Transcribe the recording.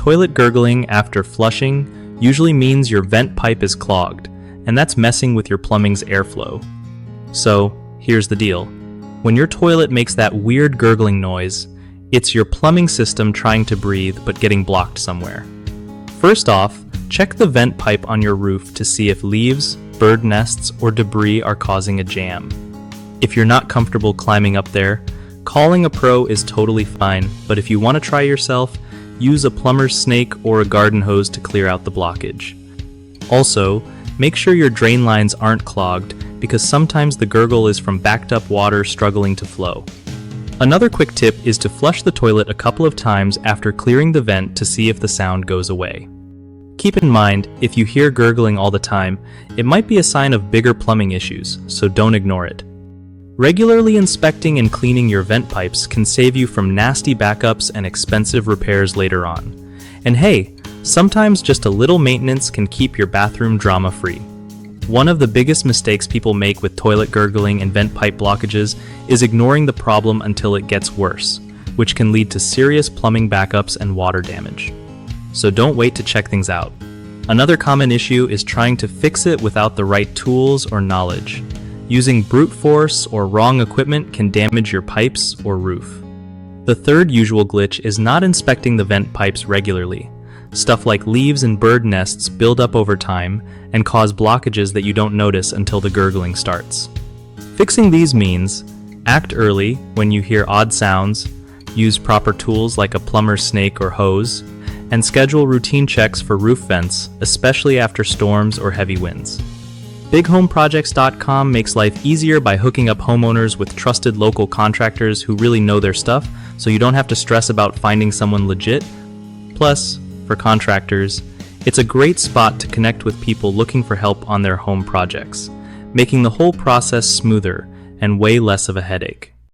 Toilet gurgling after flushing usually means your vent pipe is clogged, and that's messing with your plumbing's airflow. So, here's the deal. When your toilet makes that weird gurgling noise, it's your plumbing system trying to breathe but getting blocked somewhere. First off, check the vent pipe on your roof to see if leaves, bird nests, or debris are causing a jam. If you're not comfortable climbing up there, calling a pro is totally fine, but if you want to try yourself, use a plumber's snake or a garden hose to clear out the blockage. Also, make sure your drain lines aren't clogged, because sometimes the gurgle is from backed up water struggling to flow. Another quick tip is to flush the toilet a couple of times after clearing the vent to see if the sound goes away. Keep in mind, if you hear gurgling all the time, it might be a sign of bigger plumbing issues, so don't ignore it. Regularly inspecting and cleaning your vent pipes can save you from nasty backups and expensive repairs later on. And hey, sometimes just a little maintenance can keep your bathroom drama-free. One of the biggest mistakes people make with toilet gurgling and vent pipe blockages is ignoring the problem until it gets worse, which can lead to serious plumbing backups and water damage. So don't wait to check things out. Another common issue is trying to fix it without the right tools or knowledge. Using brute force or wrong equipment can damage your pipes or roof. The third usual glitch is not inspecting the vent pipes regularly. Stuff like leaves and bird nests build up over time and cause blockages that you don't notice until the gurgling starts. Fixing these means act early when you hear odd sounds, use proper tools like a plumber's snake or hose, and schedule routine checks for roof vents, especially after storms or heavy winds. BigHomeProjects.com makes life easier by hooking up homeowners with trusted local contractors who really know their stuff, so you don't have to stress about finding someone legit. Plus, for contractors, it's a great spot to connect with people looking for help on their home projects, making the whole process smoother and way less of a headache.